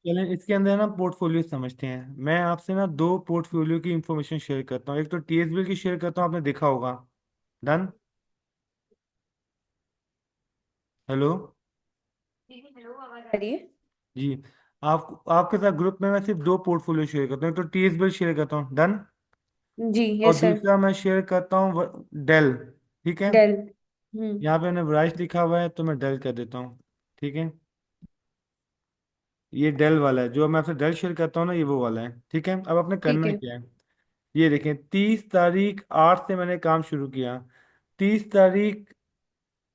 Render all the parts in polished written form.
चलें, इसके अंदर ना पोर्टफोलियो समझते हैं। मैं आपसे ना दो पोर्टफोलियो की इंफॉर्मेशन शेयर करता हूँ। एक तो टीएसबी की शेयर करता हूँ, आपने देखा होगा। डन। हेलो। जी हेलो, आवाज आ रही है? जी। आपके साथ ग्रुप में मैं सिर्फ दो पोर्टफोलियो शेयर करता हूँ। एक तो टीएसबी शेयर करता हूँ। डन। जी और यस सर। दूसरा मैं शेयर करता हूँ डेल। ठीक है। डेल। यहाँ पे मैंने वराइज लिखा हुआ है तो मैं डेल कर देता हूँ। ठीक है। ये डेल वाला है, जो मैं आपसे डेल शेयर करता हूँ ना, ये वो वाला है। ठीक है। अब आपने ठीक करना है। क्या है, ये देखें। 30 तारीख 8 से मैंने काम शुरू किया। 30 तारीख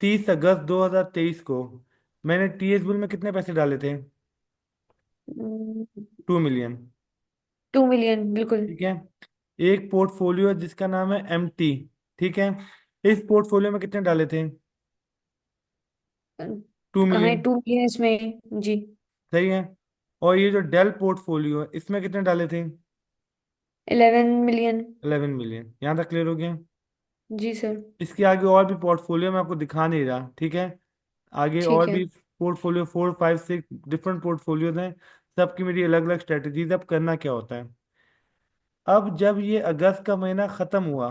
30 अगस्त 2023 को मैंने टीएस बिल में कितने पैसे डाले थे? 2 मिलियन। 2 मिलियन बिल्कुल। ठीक है। एक पोर्टफोलियो है जिसका नाम है एमटी। ठीक है। इस पोर्टफोलियो में कितने डाले थे? टू कहाँ है मिलियन 2 मिलियन इसमें? जी। सही है। और ये जो डेल पोर्टफोलियो है, इसमें कितने डाले थे? 11 मिलियन। 11 मिलियन। यहाँ तक क्लियर हो गया? जी सर। इसके आगे और भी पोर्टफोलियो मैं आपको दिखा नहीं रहा। ठीक है। आगे ठीक और है। भी पोर्टफोलियो 4 5 6 डिफरेंट पोर्टफोलियोज हैं। सबकी मेरी अलग अलग स्ट्रेटजीज। अब करना क्या होता है, अब जब ये अगस्त का महीना खत्म हुआ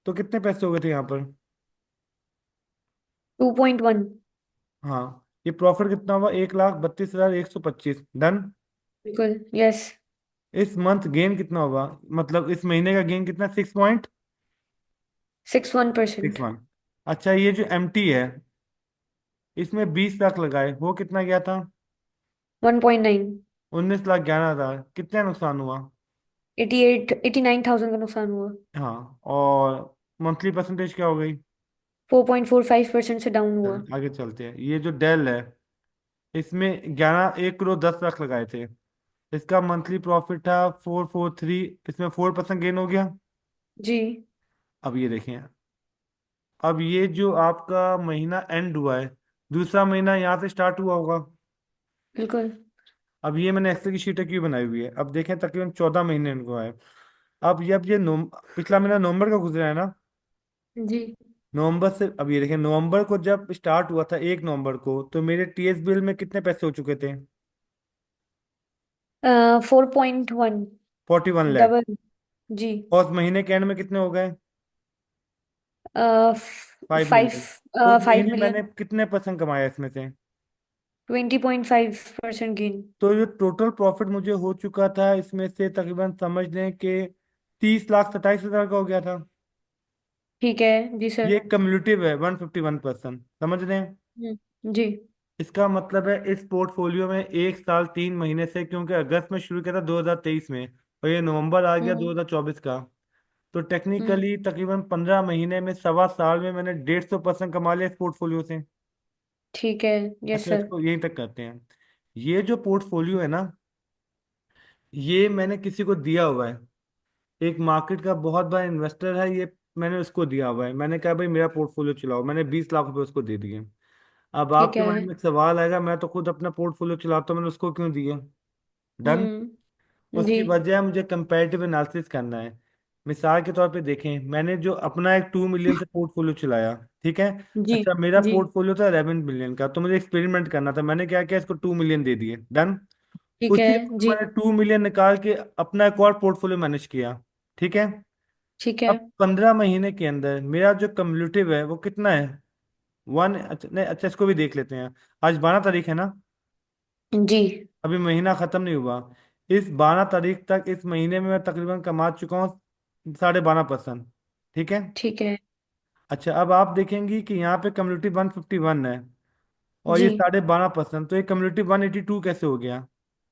तो कितने पैसे हो गए थे यहाँ पर? 2.1। हाँ। ये प्रॉफिट कितना हुआ? 1,32,125। डन। बिल्कुल यस। इस मंथ गेन कितना होगा, मतलब इस महीने का गेन कितना? 6.61। 61%। अच्छा, ये जो एमटी है, इसमें 20 लाख लगाए, वो कितना गया था? 1.9। 19,11,000। कितना नुकसान हुआ? 89,000 का नुकसान हुआ। हाँ। और मंथली परसेंटेज क्या हो गई? 4.45% से डाउन हुआ। आगे चलते हैं। ये जो डेल है, इसमें 1,11,10,00,000 लगाए थे। इसका मंथली प्रॉफिट था 443। इसमें 4% गेन हो गया। जी अब ये देखें, अब ये जो आपका महीना एंड हुआ है, दूसरा महीना यहाँ से स्टार्ट हुआ होगा। बिल्कुल। अब ये मैंने एक्सेल की शीट क्यों बनाई हुई है, अब देखें तकरीबन 14 महीने इनको है। अब ये पिछला महीना नवंबर का गुजरा है ना। जी। नवंबर से अब ये देखें, नवंबर को जब स्टार्ट हुआ था 1 नवंबर को, तो मेरे टीएस बिल में कितने पैसे हो चुके थे? 4.1। 41 लाख। डबल। जी। और उस महीने के एंड में कितने हो गए? 5। 5 मिलियन। उस फाइव महीने मैंने मिलियन कितने परसेंट कमाया इसमें से? 20.5% गेन। तो जो टोटल प्रॉफिट मुझे हो चुका था इसमें से, तकरीबन समझ लें कि 30,27,000 का हो गया था। ठीक है। जी सर। ये कम्युलेटिव है, 151%। समझ रहे हैं? जी। इसका मतलब है इस पोर्टफोलियो में 1 साल 3 महीने से, क्योंकि अगस्त में शुरू किया था 2023 में, और ये नवंबर आ गया हम्म 2024 का, तो हम्म। टेक्निकली तकरीबन 15 महीने में, 1.25 साल में मैंने 150% कमा लिया इस पोर्टफोलियो से। ठीक है। यस अच्छा, सर। इसको यहीं तक करते हैं। ये जो पोर्टफोलियो है ना, ये मैंने किसी को दिया हुआ है। एक मार्केट का बहुत बड़ा इन्वेस्टर है ये, मैंने उसको दिया हुआ है। मैंने कहा भाई मेरा पोर्टफोलियो चलाओ, मैंने 20 लाख रुपए उसको दे दिए। अब ठीक आपके है। माइंड में एक सवाल आएगा, मैं तो खुद अपना पोर्टफोलियो चलाता हूँ, मैंने उसको क्यों दिए? डन। जी। उसकी वजह है, मुझे कंपैरेटिव एनालिसिस करना है। मिसाल के तौर पे देखें, मैंने जो अपना एक 2 मिलियन से पोर्टफोलियो चलाया, ठीक है। जी। अच्छा, मेरा जी। पोर्टफोलियो था 11 मिलियन का, तो मुझे एक्सपेरिमेंट करना था। मैंने क्या किया, इसको 2 मिलियन दे दिए। डन। ठीक है। उसी वक्त जी। मैंने 2 मिलियन निकाल के अपना एक और पोर्टफोलियो मैनेज किया। ठीक है। ठीक है। अब 15 महीने के अंदर मेरा जो कम्युलेटिव है वो कितना है? वन। अच्छा नहीं, अच्छा इसको भी देख लेते हैं। आज 12 तारीख है ना, जी। अभी महीना खत्म नहीं हुआ। इस 12 तारीख तक इस महीने में मैं तकरीबन कमा चुका हूँ 12.5%। ठीक है। ठीक है। अच्छा, अब आप देखेंगी कि यहाँ पे कम्युनिटी 151 है, और जी। ये 12.5%, तो ये कम्युनिटी 182 कैसे हो गया?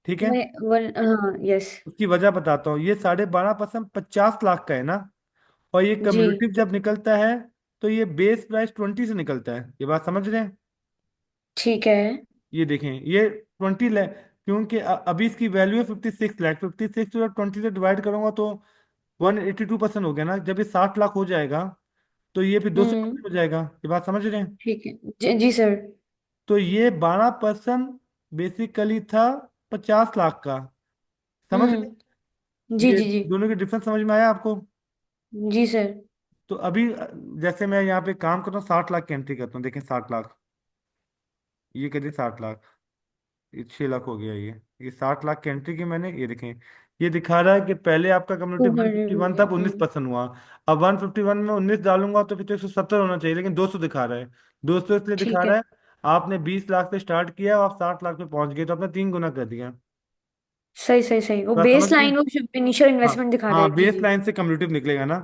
ठीक है। मैं वन, हाँ यस। उसकी वजह बताता हूँ। ये 12.5% 50 लाख का है ना, और ये जी। कम्युलेटिव जब निकलता है तो ये बेस प्राइस 20 से निकलता है। ये बात समझ रहे हैं? ठीक है। ये देखें, ये 20 लाख, क्योंकि अभी इसकी वैल्यू है 56 लाख। 56 को 20 से डिवाइड करूंगा तो 182% हो गया ना। जब ये 60 लाख हो जाएगा तो ये फिर 200% हम्म। हो जाएगा। ये बात समझ रहे हैं? ठीक है। जी सर। तो ये 12% बेसिकली था 50 लाख का। समझ रहे हैं? हम्म। जी ये जी जी। दोनों के डिफरेंस समझ में आया आपको? जी सर। तो अभी जैसे मैं यहाँ पे काम करता हूँ, 60 लाख की एंट्री करता हूँ। देखें 60 लाख, ये करिए 60 लाख। ये 6 लाख हो गया। ये 60 लाख की एंट्री की मैंने, ये देखें। ये दिखा रहा है कि पहले आपका कम्युनिटी वन 200 फिफ्टी हो वन था, गया। अब 19% हुआ। अब 151 में 19 डालूंगा तो फिर तो 170 होना चाहिए, लेकिन 200 दिखा रहा है। 200 इसलिए दिखा ठीक रहा है। है, आपने 20 लाख से स्टार्ट किया और आप 60 लाख पे पहुंच गए, तो आपने 3 गुना कर दिया। सही सही सही, वो बात समझ बेस गए? लाइन, वो इनिशियल हाँ। इन्वेस्टमेंट दिखा रहा है। हाँ, जी बेस जी। लाइन से कम्युलेटिव निकलेगा ना।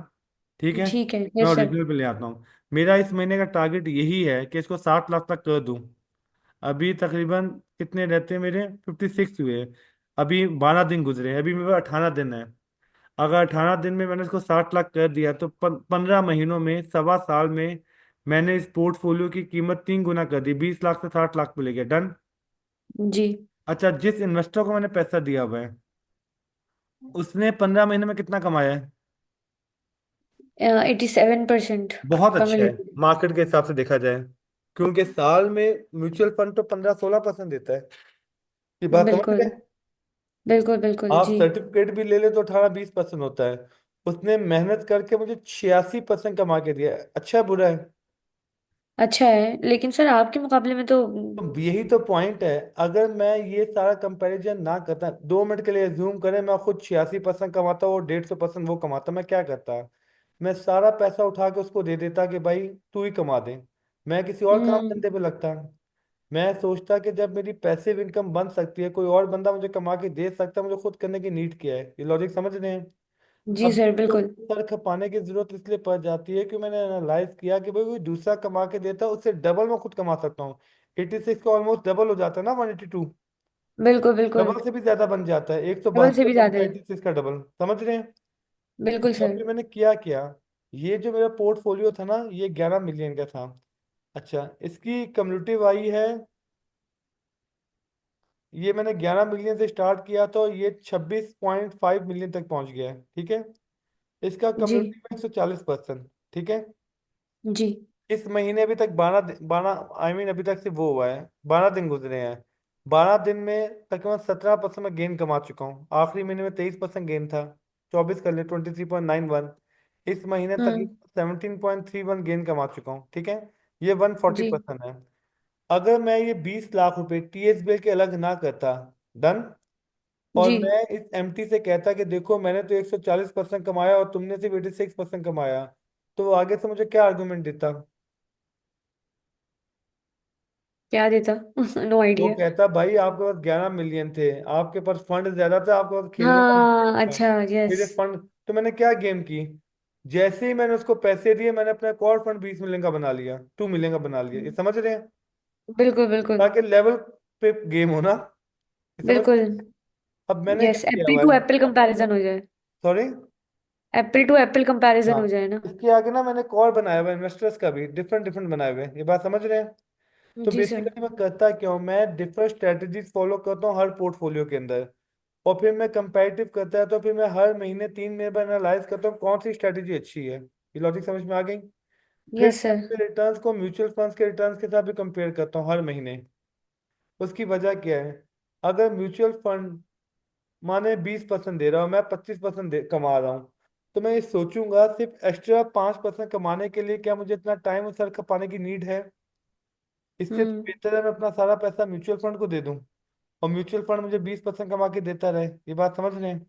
ठीक है। ठीक है, मैं यस सर। ओरिजिनल पे ले आता हूँ। मेरा इस महीने का टारगेट यही है कि इसको 60 लाख तक कर दूं। अभी तकरीबन कितने रहते हैं मेरे, 56 हुए। अभी 12 दिन गुजरे, अभी मेरे 18 दिन है। अगर 18 दिन में मैंने इसको 60 लाख कर दिया तो 15 महीनों में, 1.25 साल में, मैंने इस पोर्टफोलियो की कीमत 3 गुना कर दी, 20 लाख से 60 लाख पे ले गया। डन। जी। अच्छा, जिस इन्वेस्टर को मैंने पैसा दिया हुआ है, उसने 15 महीने में कितना कमाया है? 87% बहुत का अच्छा मिल है, मार्केट के हिसाब से देखा जाए। क्योंकि साल में म्यूचुअल फंड तो 15-16% देता है। ये बात समझ बिल्कुल रहे हैं? बिल्कुल बिल्कुल आप जी। सर्टिफिकेट भी ले ले तो 18-20% होता है। उसने मेहनत करके मुझे 86% कमा के दिया है। अच्छा है, बुरा है? अच्छा है, लेकिन सर आपके मुकाबले में तो। तो यही तो पॉइंट है। अगर मैं ये सारा कंपैरिजन ना करता, 2 मिनट के लिए ज्यूम करें, मैं खुद 86% कमाता और 150% वो कमाता, मैं क्या करता? मैं सारा पैसा उठा के उसको दे देता कि भाई तू ही कमा दे। मैं किसी और काम हम्म। धंधे पे लगता। मैं सोचता कि जब मेरी पैसिव इनकम बन सकती है, कोई और बंदा मुझे कमा के दे सकता है, मुझे खुद करने की नीड क्या है? ये लॉजिक समझ रहे हैं? जी अब सर तो बिल्कुल। सर खपाने की जरूरत इसलिए पड़ जाती है कि मैंने एनालाइज किया कि भाई कोई दूसरा कमा के देता है, उससे डबल मैं खुद कमा सकता हूँ। 86 का ऑलमोस्ट डबल हो जाता है ना, 182। बिल्कुल बिल्कुल। डबल से भी ज्यादा बन जाता है, एक सौ डबल से बहत्तर भी ज्यादा बनता है है। 86 का डबल, समझ रहे हैं? बिल्कुल और सर। फिर मैंने किया क्या, ये जो मेरा पोर्टफोलियो था ना, ये 11 मिलियन का था। अच्छा, इसकी कम्युनिटी आई है, ये मैंने 11 मिलियन से स्टार्ट किया तो ये 26.5 मिलियन तक पहुंच गया है। ठीक है। इसका जी कम्युनिटी में 140%। ठीक है। जी इस महीने अभी तक 12 आई मीन अभी तक से वो हुआ है, 12 दिन गुजरे हैं। 12 दिन में तकरीबन 17% में गेन कमा चुका हूँ। आखिरी महीने में 23% गेन था। 24 कर ले, 23.91। इस महीने हम्म। तकरीबन 17.31 गेन कमा चुका हूँ। ठीक है। ये वन फोर्टी जी परसेंट है। अगर मैं ये 20 लाख रुपए टीएसबीएल के अलग ना करता, डन, और जी। मैं इस एमटी से कहता कि देखो मैंने तो 140% कमाया और तुमने सिर्फ 86% कमाया, तो वो आगे से मुझे क्या आर्गुमेंट देता? क्या देता? नो वो आइडिया। कहता भाई आपके पास 11 मिलियन थे, आपके पास फंड ज्यादा था, आपके पास खेलने का हाँ budget था। अच्छा, यस। मेरे फंड तो मैंने क्या गेम की, जैसे ही मैंने उसको पैसे दिए, मैंने अपना एक और फंड 20 मिलियन का बना लिया, 2 मिलियन का बना लिया। ये समझ रहे हैं? बिल्कुल बिल्कुल ताकि लेवल पे गेम हो ना। ये समझ। बिल्कुल। अब मैंने क्या यस, किया एप्पल हुआ टू है? एप्पल कंपैरिजन हो जाए। Sorry. Apple to apple comparison हो हाँ, जाए ना। इसके आगे ना मैंने एक और बनाया हुआ है, इन्वेस्टर्स का भी डिफरेंट डिफरेंट बनाए हुए हैं। ये बात समझ रहे हैं? तो जी सर। बेसिकली मैं करता क्या हूँ, मैं डिफरेंट स्ट्रेटजीज फॉलो करता हूँ हर पोर्टफोलियो के अंदर। और फिर मैं कंपैरेटिव करता है तो फिर मैं हर महीने 3 महीने पर एनालाइज करता हूँ कौन सी स्ट्रेटजी अच्छी है। ये लॉजिक समझ में आ गई? फिर यस मैं सर। अपने रिटर्न्स को म्यूचुअल फंड्स के रिटर्न्स के साथ भी कंपेयर करता हूँ हर महीने। उसकी वजह क्या है? अगर म्यूचुअल फंड माने 20% दे रहा हूँ, मैं 25% कमा रहा हूँ, तो मैं ये सोचूंगा सिर्फ एक्स्ट्रा 5% कमाने के लिए क्या मुझे इतना टाइम और सर खपाने की नीड है? इससे तो हम्म। बेहतर है मैं अपना सारा पैसा म्यूचुअल फंड को दे दूं, और म्यूचुअल फंड मुझे 20% कमा के देता रहे। ये बात समझ रहे हैं?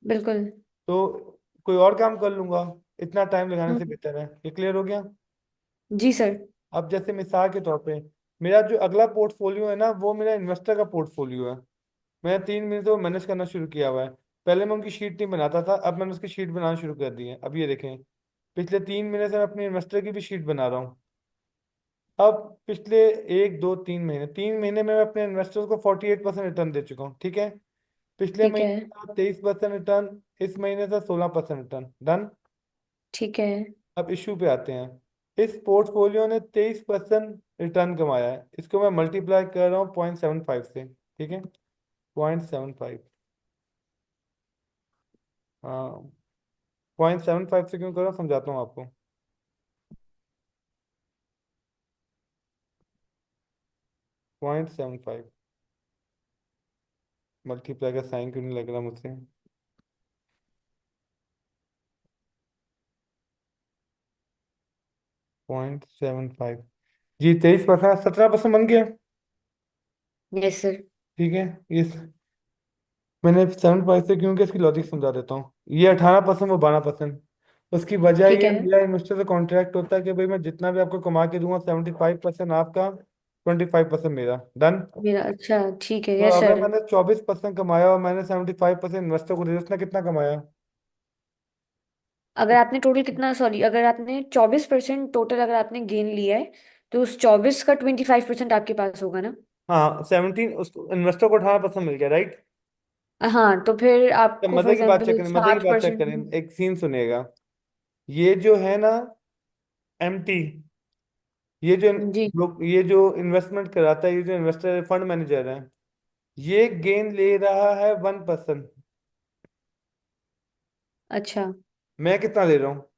बिल्कुल। तो कोई और काम कर लूंगा, इतना टाइम लगाने से हम्म। बेहतर है। ये क्लियर हो गया? जी सर। अब जैसे मिसाल के तौर पे, मेरा जो अगला पोर्टफोलियो है ना, वो मेरा इन्वेस्टर का पोर्टफोलियो है। मैंने 3 महीने से वो मैनेज करना शुरू किया हुआ है। पहले मैं उनकी शीट नहीं बनाता था, अब मैंने उसकी शीट बनाना शुरू कर दी है। अब ये देखें, पिछले 3 महीने से मैं अपने इन्वेस्टर की भी शीट बना रहा हूँ। अब पिछले 1 2 3 महीने, 3 महीने में मैं अपने इन्वेस्टर्स को 48% रिटर्न दे चुका हूँ। ठीक है। पिछले ठीक महीने है। था 23% रिटर्न, इस महीने था 16% रिटर्न। डन। ठीक है। अब इशू पे आते हैं। इस पोर्टफोलियो ने 23% रिटर्न कमाया है, इसको मैं मल्टीप्लाई कर रहा हूँ 0.75 से। ठीक है। 0.75। हाँ, 0.75 से क्यों कर रहा हूँ, समझाता हूँ आपको। 0.75 मल्टीप्लाई का साइन क्यों नहीं लग रहा मुझसे? 0.75। जी, 23%, 17% बन गया। Yes sir. ठीक है। ये मैंने 7 से क्योंकि इसकी लॉजिक समझा देता हूँ। ये 18%, वो 12%। उसकी वजह ठीक ये, है। मेरा इन्वेस्टर से कॉन्ट्रैक्ट होता है कि भाई मैं जितना भी आपको कमा के दूंगा 75% आपका, 25% मेरा। डन। मेरा, अच्छा ठीक है, तो यस अगर सर। मैंने 24% कमाया और मैंने 75% इन्वेस्टर को दिया, उसने कितना कमाया? अगर आपने टोटल कितना, सॉरी, अगर आपने 24% टोटल अगर आपने गेन लिया है, तो उस 24 का 25% आपके पास होगा ना? हाँ, 17 उसको इन्वेस्टर को 18% मिल गया, राइट। हाँ, तो फिर तो आपको फॉर मजे की बात चेक एग्जाम्पल करें, मजे की सात बात चेक परसेंट करें, एक सीन सुनिएगा। ये जो है ना, एमटी, ये जो जी। लोग, ये जो इन्वेस्टमेंट कराता है, ये जो इन्वेस्टर फंड मैनेजर है, ये गेन ले रहा है 1%। अच्छा। मैं कितना ले रहा हूँ?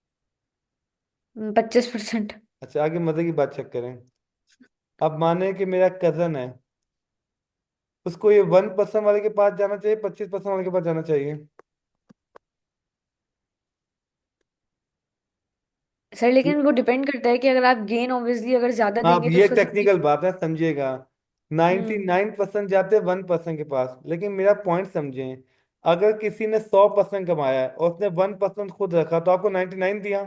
25%। अच्छा, आगे मजे की बात चेक करें। अब माने कि मेरा कजन है, उसको ये 1% वाले के पास जाना चाहिए, 25% वाले के पास जाना चाहिए? सर लेकिन वो डिपेंड करता है कि अगर आप गेन ऑब्वियसली अगर ज्यादा हाँ, अब देंगे तो ये उसका टेक्निकल 70। बात है, समझिएगा। नाइन्टी हम्म। नाइन परसेंट जाते 1% के पास, लेकिन मेरा पॉइंट समझें। अगर किसी ने 100% कमाया है और उसने 1% खुद रखा, तो आपको 99 दिया।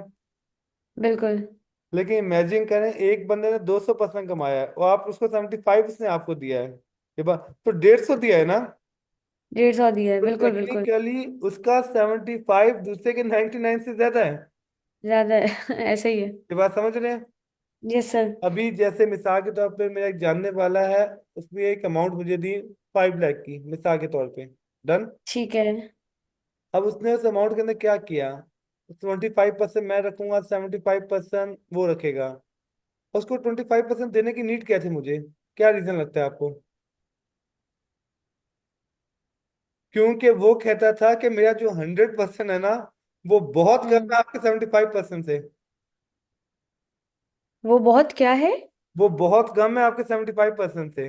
बिल्कुल। लेकिन इमेजिन करें, एक बंदे ने 200% कमाया है और आप उसको 75 उसने आपको दिया है, ये बात तो 150 दिया है ना। 150 दिया है, तो बिल्कुल बिल्कुल। टेक्निकली उसका 75 दूसरे के 99 से ज्यादा है। ज्यादा है। ऐसा ही है। ये बात समझ रहे हैं? Yes sir. अभी जैसे मिसाल के तौर पे मेरा एक जानने वाला है, उसने एक अमाउंट मुझे दी 5 लाख की, मिसाल के तौर पे। डन। ठीक है। अब उसने उस अमाउंट के अंदर क्या किया? 25% मैं रखूंगा, 75% वो रखेगा। उसको 25% देने की नीड क्या थी मुझे? क्या रीजन लगता है आपको? क्योंकि वो कहता था कि मेरा जो 100% है ना, वो बहुत कम हम्म। है आपके 75% से। वो बहुत क्या है? वो बहुत कम है आपके 75% से।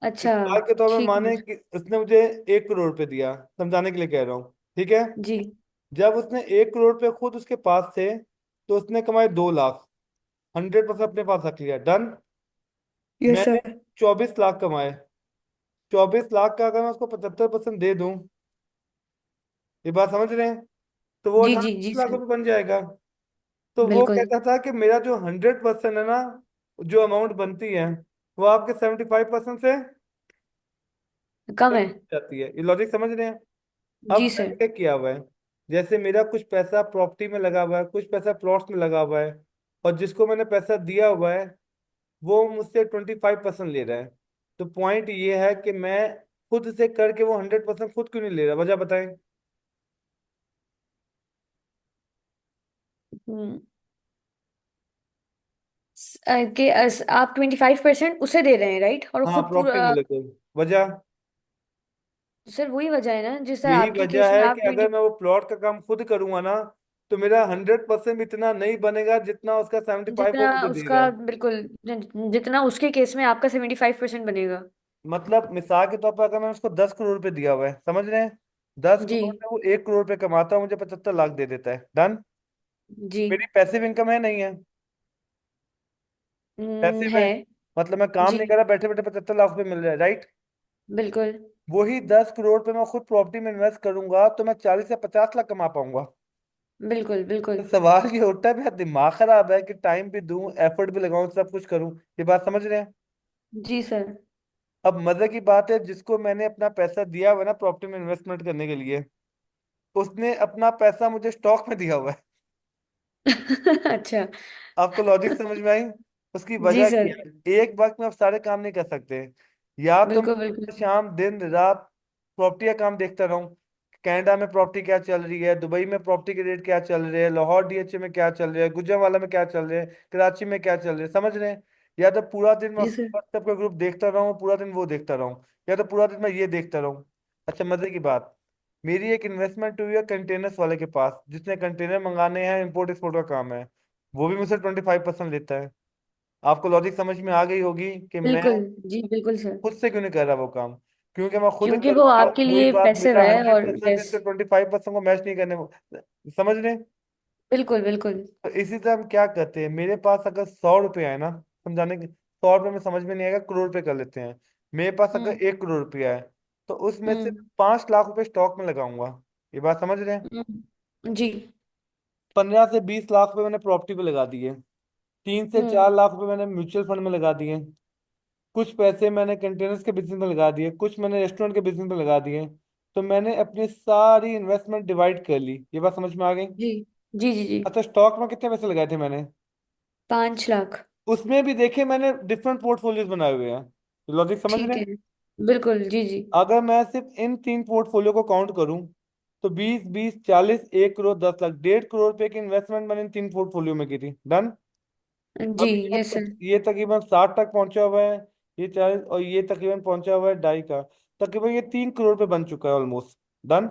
अच्छा। मिसाल के तौर पर ठीक माने है। कि उसने मुझे 1 करोड़ रुपए दिया, समझाने के लिए कह रहा हूँ, ठीक है। जी। जब उसने 1 करोड़ रुपए खुद उसके पास थे, तो उसने कमाए 2 लाख, 100% अपने पास रख लिया। डन। यस मैंने सर। 24 लाख कमाए। 24 लाख का अगर मैं उसको 75% दे दूं, ये बात समझ रहे हैं, तो वो जी जी जी 18 लाख सर। रुपए बन जाएगा। तो वो बिल्कुल। कहता था कि मेरा जो 100% है ना, जो अमाउंट बनती है, वो आपके 75% से कम कम है। हो जाती है। ये लॉजिक समझ रहे हैं? अब जी मैंने सर। क्या किया हुआ है, जैसे मेरा कुछ पैसा प्रॉपर्टी में लगा हुआ है, कुछ पैसा प्लॉट्स में लगा हुआ है, और जिसको मैंने पैसा दिया हुआ है, वो मुझसे 25% ले रहा है। तो पॉइंट ये है कि मैं खुद से करके वो 100% खुद क्यों नहीं ले रहा, वजह बताएं। हम्म। आप 25% उसे दे रहे हैं, राइट, और हाँ, खुद प्रॉपर्टी पूरा। वाले को। वजह, सर वही वजह है ना जिस तरह यही आपके केस वजह में है कि आप अगर 20। मैं वो प्लॉट का काम खुद करूंगा ना, तो मेरा 100% इतना नहीं बनेगा जितना उसका 75 वो जितना मुझे दे रहा उसका, है। बिल्कुल, जितना उसके केस में आपका 75% बनेगा। मतलब मिसाल के तौर पर अगर मैंने उसको 10 करोड़ रुपए दिया हुआ है, समझ रहे हैं, दस जी। करोड़ में वो 1 करोड़ रुपए कमाता है, मुझे 75 लाख दे देता है। डन। जी। मेरी पैसिव इनकम है, नहीं है? पैसिव है, है। मतलब मैं काम जी। नहीं कर रहा, बैठे बैठे 75 लाख रुपए मिल रहा है, राइट। बिल्कुल वही 10 करोड़ पे मैं खुद प्रॉपर्टी में इन्वेस्ट करूंगा, तो मैं 40 से 50 लाख कमा पाऊंगा। बिल्कुल तो बिल्कुल। सवाल ये उठता है, मेरा दिमाग खराब है कि टाइम भी दूं, एफर्ट भी लगाऊं, सब कुछ करूं, ये बात समझ रहे हैं? जी सर। अब मजे की बात है, जिसको मैंने अपना पैसा दिया हुआ है ना प्रॉपर्टी में इन्वेस्टमेंट करने के लिए, उसने अपना पैसा मुझे स्टॉक में दिया हुआ है। अच्छा। आपको लॉजिक समझ में आई? उसकी जी वजह सर। क्या है? एक वक्त में आप सारे काम नहीं कर सकते। या तो मैं बिल्कुल सुबह बिल्कुल। शाम दिन रात प्रॉपर्टी का काम देखता रहूं, कनाडा में प्रॉपर्टी क्या चल रही है, दुबई में प्रॉपर्टी के रेट क्या चल रहे हैं, लाहौर डीएचए में क्या चल रहा है, गुजरांवाला में क्या चल रहे हैं, कराची में क्या चल रहे हैं, समझ रहे हैं? या तो पूरा दिन मैं जी सर। व्हाट्सएप का ग्रुप देखता रहूं, पूरा दिन वो देखता रहूं, या तो पूरा दिन मैं ये देखता रहूं। अच्छा, मजे की बात, मेरी एक इन्वेस्टमेंट हुई है कंटेनर्स वाले के पास, जिसने कंटेनर मंगाने हैं, इंपोर्ट एक्सपोर्ट का काम है। वो भी मुझसे 25% लेता है। आपको लॉजिक समझ में आ गई होगी कि मैं बिल्कुल। जी बिल्कुल सर। खुद से क्यों नहीं कर रहा वो काम। क्योंकि मैं खुद क्योंकि वो करूंगा, आपके वही लिए बात, पैसिव मेरा है, हंड्रेड और परसेंट यस। इसके 25% को मैच नहीं करने समझ रहे हैं? बिल्कुल बिल्कुल। तो इसी तरह हम क्या करते हैं, मेरे पास अगर 100 रुपये आए ना, समझाने के, 100 रुपये में समझ में नहीं आएगा, करोड़ रुपये कर लेते हैं। मेरे पास अगर हम्म 1 करोड़ रुपया है, तो उसमें से हम्म 5 लाख रुपए स्टॉक में लगाऊंगा। ये बात समझ रहे हैं? जी। 15 से 20 लाख रुपए मैंने प्रॉपर्टी पे लगा दिए। 3 से 4 लाख रुपए मैंने म्यूचुअल फंड में लगा दिए। कुछ पैसे मैंने कंटेनर्स के बिजनेस में लगा दिए, कुछ मैंने रेस्टोरेंट के बिजनेस में लगा दिए। तो मैंने अपनी सारी इन्वेस्टमेंट डिवाइड कर ली। ये बात समझ में आ गई? जी जी जी जी। अच्छा, स्टॉक में कितने पैसे लगाए थे मैंने? 5 लाख। उसमें भी देखिए मैंने डिफरेंट पोर्टफोलियोज बनाए हुए हैं। लॉजिक समझ रहे ठीक हैं? है। बिल्कुल जी जी। अगर मैं सिर्फ इन 3 पोर्टफोलियो को काउंट करूं, तो 20, 20, 40, 1 करोड़, 10 लाख, 1.5 करोड़ रुपए की इन्वेस्टमेंट मैंने इन 3 पोर्टफोलियो में की थी। डन। जी। अब यस सर। ये तकरीबन 60 तक पहुंचा हुआ है। ये 40, और ये तकरीबन पहुंचा हुआ है 2.5 का। तकरीबन ये 3 करोड़ पे बन चुका है ऑलमोस्ट। डन।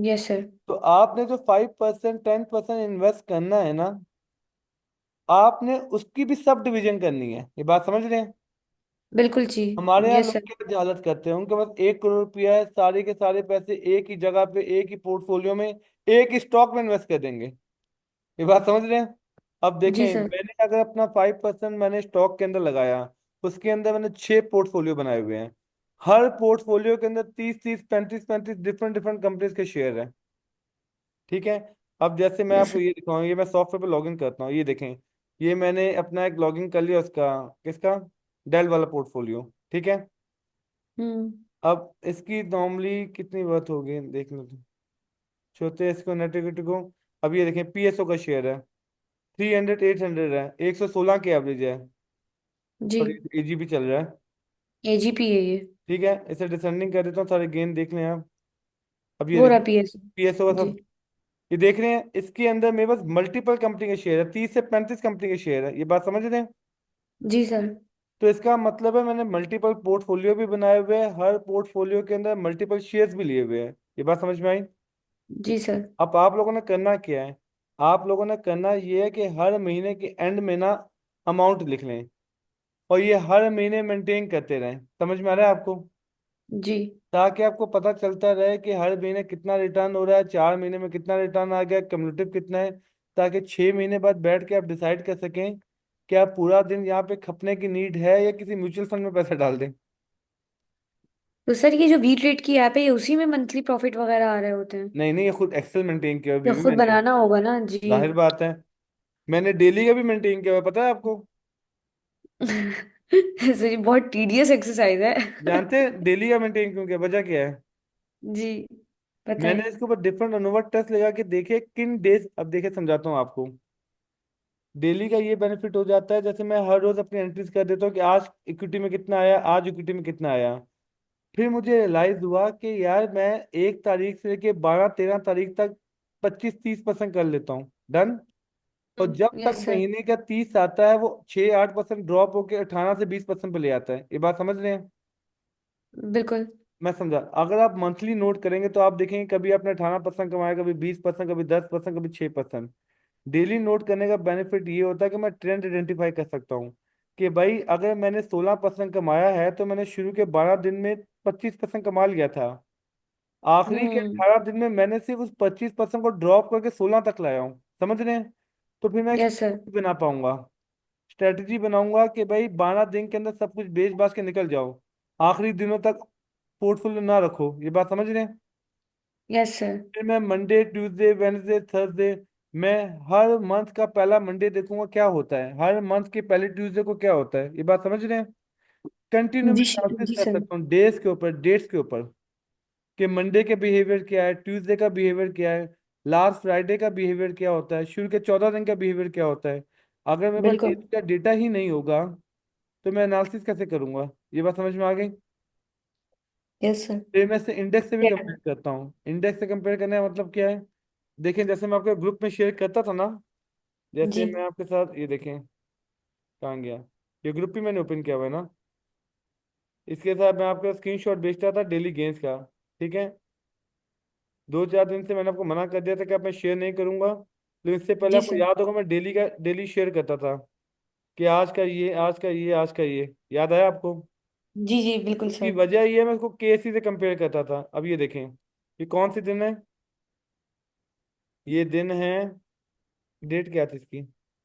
Yes sir. तो आपने जो 5%, 10% इन्वेस्ट करना है ना, आपने उसकी भी सब डिवीजन करनी है। ये बात समझ रहे हैं? बिल्कुल जी। हमारे यहाँ यस लोग सर। क्या जहालत करते हैं, उनके पास 1 करोड़ रुपया है, सारे के सारे पैसे एक ही जगह पे, एक ही पोर्टफोलियो में, एक ही स्टॉक में इन्वेस्ट कर देंगे। ये बात समझ रहे हैं? अब देखें, जी सर। मैंने अगर अपना 5% मैंने स्टॉक के अंदर लगाया, उसके अंदर मैंने 6 पोर्टफोलियो बनाए हुए हैं। हर पोर्टफोलियो के अंदर 30, 30, 35, 35 डिफरेंट डिफरेंट कंपनीज के शेयर हैं। ठीक है। अब जैसे मैं यस आपको सर। ये दिखाऊं, ये मैं सॉफ्टवेयर पे लॉगिन करता हूँ, ये देखें। ये मैंने अपना एक लॉगिन कर लिया उसका। किसका? डेल वाला पोर्टफोलियो। ठीक है। हम्म अब इसकी नॉर्मली कितनी वर्थ होगी देख लो तुम। छोटे इसको नेटिविटी को। अब ये देखें, पीएसओ का शेयर है 300, 800 है, 116 की एवरेज है। जी। और एजीबी चल रहा है। एजीपी है ये। ठीक है, इसे डिसेंडिंग कर देता हूँ, सारे गेन देख लें आप। अब ये वो रहा देखिए, पीएस। पीएसओ का जी। सब। ये देख रहे हैं, इसके अंदर मेरे पास मल्टीपल कंपनी के शेयर है, 30 से 35 कंपनी के शेयर है। ये बात समझ रहे हैं? जी सर। तो इसका मतलब है मैंने मल्टीपल पोर्टफोलियो भी बनाए हुए हैं, हर पोर्टफोलियो के अंदर मल्टीपल शेयर्स भी लिए हुए हैं। ये बात समझ में आई? जी सर। अब आप लोगों ने करना क्या है? आप लोगों ने करना ये है कि हर महीने के एंड में ना अमाउंट लिख लें, और ये हर महीने मेंटेन करते रहें। समझ में आ रहा है आपको? जी। ताकि आपको पता चलता रहे कि हर महीने कितना रिटर्न हो रहा है, 4 महीने में कितना रिटर्न आ गया, कम्युलेटिव कितना है। ताकि 6 महीने बाद बैठ के आप डिसाइड कर सकें कि आप पूरा दिन यहाँ पे खपने की नीड है या किसी म्यूचुअल फंड में पैसा डाल दें। तो सर ये जो वी ट्रेड की ऐप है, ये उसी में मंथली प्रॉफिट वगैरह आ रहे होते हैं? नहीं नहीं, ये खुद एक्सेल मेंटेन किया हुआ या बीवी खुद मैंने। बनाना होगा ना जी। जाहिर बात है। मैंने डेली का भी मेंटेन किया हुआ है, पता है आपको? सर ये बहुत टीडियस एक्सरसाइज है। जानते हैं डेली का मेंटेन क्यों किया, वजह क्या है? जी बताएं। मैंने इसके ऊपर डिफरेंट अनुभव टेस्ट लगा के देखे किन डेज। अब देखिए समझाता हूँ आपको। डेली का ये बेनिफिट हो जाता है, जैसे मैं हर रोज अपनी एंट्रीज कर देता हूँ कि आज इक्विटी में कितना आया, आज इक्विटी में कितना आया। फिर मुझे रियलाइज हुआ कि यार मैं 1 तारीख से लेके 12, 13 तारीख तक 25, 30% कर लेता हूँ। डन। और जब तक यस सर। महीने का 30 आता है, वो 6, 8% ड्रॉप होके 18 से 20% पे ले आता है। ये बात समझ रहे हैं? बिल्कुल। मैं समझा। अगर आप मंथली नोट करेंगे तो आप देखेंगे कभी आपने 18% कमाया, कभी 20%, कभी 10%, कभी 6%। डेली नोट करने का बेनिफिट ये होता है कि मैं ट्रेंड आइडेंटिफाई कर सकता हूँ कि भाई अगर मैंने 16% कमाया है, तो मैंने शुरू के 12 दिन में 25% कमा लिया था। आखिरी के हम्म 18 दिन में मैंने सिर्फ उस 25% को ड्रॉप करके 16 तक लाया हूँ। समझ रहे हैं? तो फिर मैं एक यस सर। स्ट्रेटजी बना पाऊंगा। स्ट्रेटजी बनाऊंगा कि भाई 12 दिन के अंदर सब कुछ बेच बाच के निकल जाओ, आखिरी दिनों तक पोर्टफोलियो ना रखो। ये बात समझ रहे हैं? Yes sir. फिर मैं मंडे, ट्यूसडे, वेडनेसडे, थर्सडे, मैं हर मंथ का पहला मंडे देखूंगा क्या होता है, हर मंथ के पहले ट्यूसडे को क्या होता है। ये बात समझ रहे हैं? कंटिन्यू मैं जी एनालिसिस जी कर सर। सकता हूँ डेज के ऊपर, डेट्स के ऊपर, कि मंडे के बिहेवियर क्या है, ट्यूसडे का बिहेवियर क्या है, लास्ट फ्राइडे का बिहेवियर क्या होता है, शुरू के 14 दिन का बिहेवियर क्या होता है। अगर मेरे पास बिल्कुल। डेली का डेटा ही नहीं होगा, तो मैं एनालिसिस कैसे करूंगा? ये बात समझ में आ गई? Yes sir. फिर मैं से इंडेक्स से भी कंपेयर करता हूँ। इंडेक्स से कंपेयर करने का मतलब क्या है? देखें, जैसे मैं आपके ग्रुप में शेयर करता था ना, जैसे जी मैं आपके साथ ये देखें, कहाँ गया? ये ग्रुप भी मैंने ओपन किया हुआ है ना। इसके साथ मैं आपको स्क्रीनशॉट भेजता था डेली गेंस का। ठीक है। 2, 4 दिन से मैंने आपको मना कर दिया था कि आप मैं शेयर नहीं करूंगा, लेकिन इससे पहले जी आपको सर। याद होगा मैं डेली का डेली शेयर करता था कि आज का ये, आज का ये, आज का ये। याद आया आपको? जी जी बिल्कुल इसकी सर। वजह ये है, मैं इसको केएससी से कंपेयर करता था। अब ये देखें, ये कौन सी दिन है? ये दिन है, डेट क्या थी इसकी?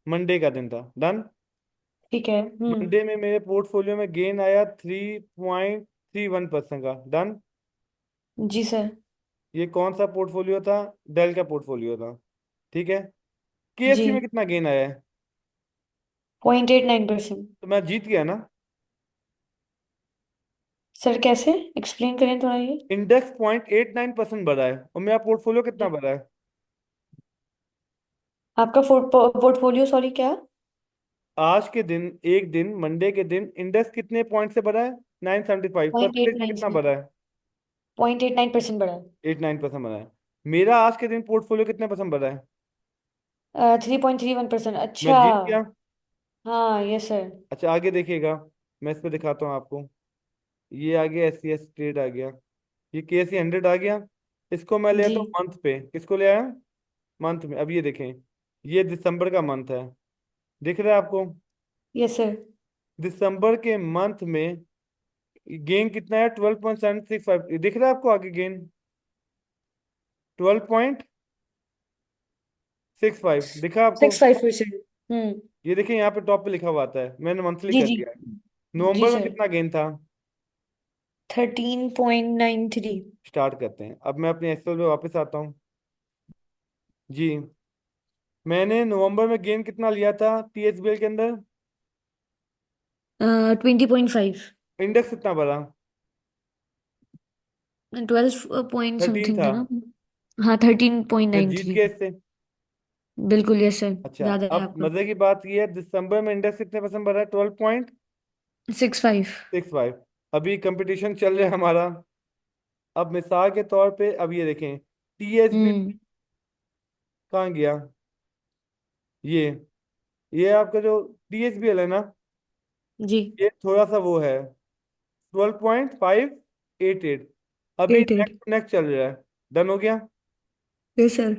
मंडे का दिन था। डन। ठीक है। मंडे में मेरे पोर्टफोलियो में गेन आया 3.31% का। डन। जी सर। ये कौन सा पोर्टफोलियो था? डेल का पोर्टफोलियो था। ठीक है। जी। केएफसी में कितना गेन आया है? 0.89%। तो मैं जीत गया ना। सर कैसे, एक्सप्लेन करें थोड़ा ये। इंडेक्स 0.89% बढ़ा है और मेरा पोर्टफोलियो कितना जी। बढ़ा है? आपका पोर्टफोलियो, सॉरी क्या। आज के दिन, एक दिन मंडे के दिन इंडेक्स कितने पॉइंट से बढ़ा है? 975 पॉइंट एट परसेंटेज से नाइन कितना से बढ़ा है? 0.89% बढ़ा। 89% बढ़ा है। मेरा आज के दिन पोर्टफोलियो कितने परसेंट बढ़ा है? 3.31%, मैं अच्छा। जीत गया। हाँ यस सर। अच्छा, आगे देखिएगा। मैं इस पे दिखाता हूँ आपको। ये आ गया, एस सी एस ट्रेड आ गया। ये के सी 100 आ गया। इसको मैं ले जी। आता हूँ मंथ पे। किसको ले आया? मंथ में। अब ये देखें, ये दिसंबर का मंथ है। दिख रहा है आपको? Yes sir. दिसंबर के मंथ में गेन कितना है? 12.765। दिख रहा है आपको आगे गेन? 12.65 दिखा आपको? 6.5%। ये देखिए, यहाँ पे टॉप पे लिखा हुआ आता है, मैंने मंथली जी कर जी। दिया है। जी नवंबर में सर। कितना गेन था? 13.93। स्टार्ट करते हैं। अब मैं अपने एक्सेल पे वापस आता हूँ। जी। मैंने नवंबर में गेन कितना लिया था टीएसबीएल के अंदर? 20.5। इंडेक्स कितना बढ़ा? 12 पॉइंट 13 समथिंग था। था ना। हाँ, थर्टीन पॉइंट मैं नाइन जीत थ्री गया इससे। बिल्कुल यस सर। अच्छा, याद है अब आपका। मजे की बात यह है, दिसंबर में इंडेक्स कितने परसेंट बढ़ा है? 6.5। 12.65। अभी कंपटीशन चल रहा है हमारा। अब मिसाल के तौर पे अब ये देखें, टीएसबी हम्म। कहाँ गया? ये ये आपका जो टीएसबीएल है ना, जी। ये थोड़ा सा वो है, 12.588। अभी 8.8। नेक्स्ट नेक्स्ट चल रहा है। डन हो गया। Yes sir.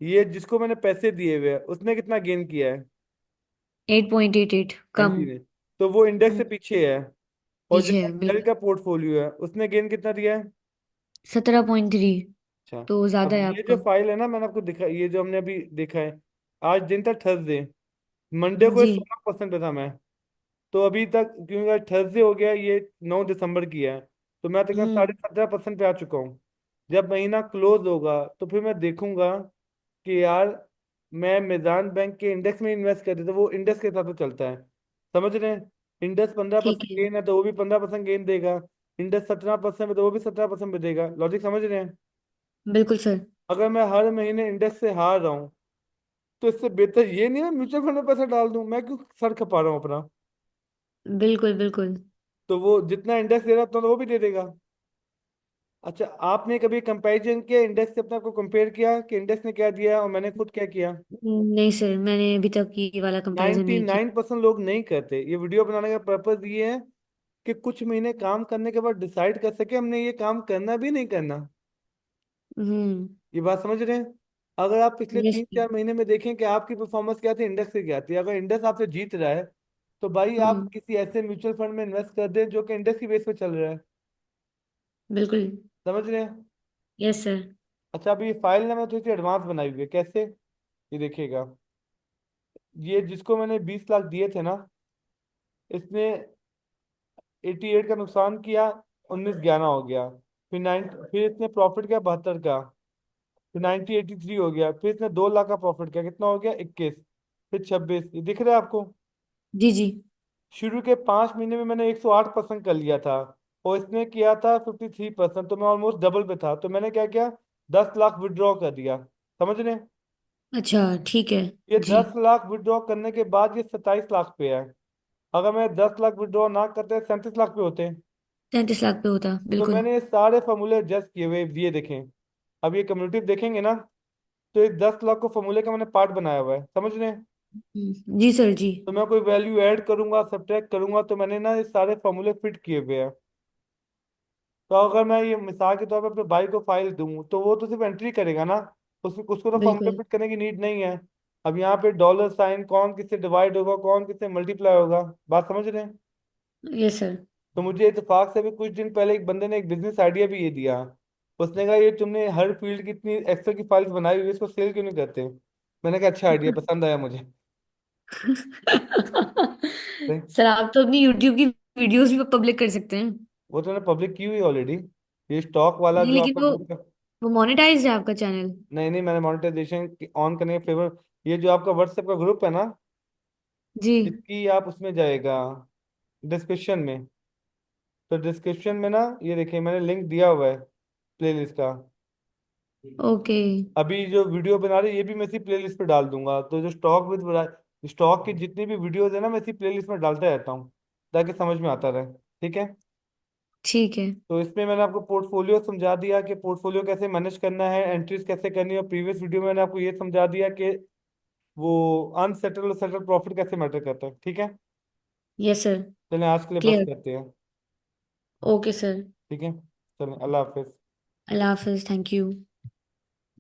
ये जिसको मैंने पैसे दिए हुए हैं उसने कितना गेन किया है? 8.88 कम। एंटी ने। तो वो इंडेक्स से हम्म, पीछे है। और जो पीछे है डेल बिल्कुल। का पोर्टफोलियो है उसने गेन कितना दिया है? 17.3। अच्छा। तो ज्यादा अब है ये जो आपका। फाइल है ना, मैंने आपको दिखा, ये जो हमने अभी देखा है, आज दिन था थर्सडे। मंडे को ये जी। 16% पे था मैं। तो अभी तक, क्योंकि आज थर्सडे हो गया, ये 9 दिसंबर की है, तो मैं तकरीबन हम्म। 17.5% पे आ चुका हूँ। जब महीना क्लोज होगा तो फिर मैं देखूंगा कि यार, मैं मेजान बैंक के इंडेक्स में इन्वेस्ट करते तो वो इंडेक्स के हिसाब से चलता है। समझ रहे हैं? इंडेक्स पंद्रह ठीक परसेंट है। गेन है तो वो भी 15% गेन देगा। इंडेक्स 17% पे तो वो भी 17% पे देगा। लॉजिक समझ रहे हैं? बिल्कुल सर। अगर मैं हर महीने इंडेक्स से हार रहा हूँ, तो इससे बेहतर ये नहीं है म्यूचुअल फंड में पैसा डाल दूं। मैं क्यों सर खपा रहा हूँ अपना? बिल्कुल बिल्कुल। तो वो जितना इंडेक्स दे रहा था तो वो भी दे देगा। अच्छा, आपने कभी कंपैरिजन किया इंडेक्स से अपने आप को कंपेयर किया कि इंडेक्स ने क्या दिया और मैंने खुद क्या किया? नहीं सर, मैंने अभी तक ये वाला कंपैरिजन नहीं किया। 99% लोग नहीं करते। ये वीडियो बनाने का पर्पज ये है कि कुछ महीने काम करने के बाद डिसाइड कर सके हमने ये काम करना भी नहीं करना। हम्म। ये बात समझ रहे हैं? अगर आप पिछले यस। 3-4 महीने में देखें कि आपकी परफॉर्मेंस क्या थी, इंडेक्स से क्या थी, अगर इंडेक्स आपसे जीत रहा है, तो भाई आप हम्म। किसी ऐसे म्यूचुअल फंड में इन्वेस्ट कर दें जो कि इंडेक्स की बेस पे चल रहा है। बिल्कुल। समझ रहे हैं? Yes sir. अच्छा, अभी ये फाइल ना मैं थोड़ी सी एडवांस बनाई हुई है। कैसे? ये देखिएगा। ये जिसको मैंने 20 लाख दिए थे ना, इसने 88 का नुकसान किया, 1911 हो गया। फिर इसने प्रॉफिट किया 72 का। फिर 1983 हो गया। फिर इसने 2 लाख का प्रॉफिट किया, कितना हो गया? 21। फिर 26। ये दिख रहा है आपको? जी जी। शुरू के 5 महीने में मैंने 108% कर लिया था, और इसने किया था 53%। तो मैं ऑलमोस्ट डबल पे था। तो मैंने क्या किया, 10 लाख विड्रॉ कर दिया। समझ रहे हैं? अच्छा ठीक है। ये जी। 10 लाख विड्रॉ करने के बाद ये 27 लाख पे है। अगर मैं 10 लाख विड्रॉ ना करते 37 लाख पे होते। 33 लाख पे होता तो बिल्कुल। मैंने ये सारे फॉर्मूले एडजस्ट किए हुए, ये देखें। अब ये कम्युनिटी देखेंगे ना, तो इस 10 लाख को फॉर्मूले का मैंने पार्ट बनाया हुआ है। समझ रहे हैं? जी सर जी। तो मैं कोई वैल्यू ऐड करूंगा, सब्ट्रैक्ट करूंगा, तो मैंने ना ये सारे फॉर्मूले फिट किए हुए हैं। तो अगर मैं ये मिसाल के तौर पर अपने भाई को फाइल दूं, तो वो तो सिर्फ एंट्री करेगा ना, उसको तो फॉर्मूले बिल्कुल। फिट करने की नीड नहीं है। अब यहाँ पे डॉलर साइन कौन किससे डिवाइड होगा, कौन किससे मल्टीप्लाई होगा, बात समझ रहे हैं? Yes sir. तो मुझे इत्तेफाक से भी कुछ दिन पहले एक बंदे ने एक बिजनेस आइडिया भी ये दिया। उसने कहा, ये तुमने हर फील्ड की इतनी एक्सेल की फाइल्स बनाई हुई है, इसको सेल क्यों नहीं करते? मैंने कहा अच्छा आइडिया, पसंद आया मुझे। नहीं, सर आप तो अपनी यूट्यूब की वीडियोस भी पब्लिक कर सकते हैं। वो तो मैंने पब्लिक की हुई ऑलरेडी। ये स्टॉक वाला नहीं जो लेकिन आपका वो ग्रुप है। वो मोनेटाइज है आपका चैनल। नहीं नहीं, मैंने मोनेटाइजेशन ऑन करने के फेवर, ये जो आपका व्हाट्सएप का ग्रुप है ना, जी। इसकी आप उसमें जाएगा डिस्क्रिप्शन में। तो डिस्क्रिप्शन में ना, ये देखिए मैंने लिंक दिया हुआ है प्लेलिस्ट का। ओके। अभी जो वीडियो बना रहे ये भी मैं इसी प्लेलिस्ट पे डाल दूंगा। तो जो स्टॉक की जितनी भी वीडियोस है ना, मैं इसी प्लेलिस्ट में डालता रहता हूँ, ताकि समझ में आता रहे। ठीक है। ठीक है। तो इसमें मैंने आपको पोर्टफोलियो समझा दिया कि पोर्टफोलियो कैसे मैनेज करना है, एंट्रीज कैसे करनी है, और प्रीवियस वीडियो में मैंने आपको ये समझा दिया कि वो अनसेटल और सेटल प्रॉफिट कैसे मैटर करता है। ठीक है। Yes sir. चलें, आज के लिए बस क्लियर। करते हैं। Okay sir. ठीक है। चलें, अल्लाह हाफिज। अल्लाह हाफिज, थैंक यू।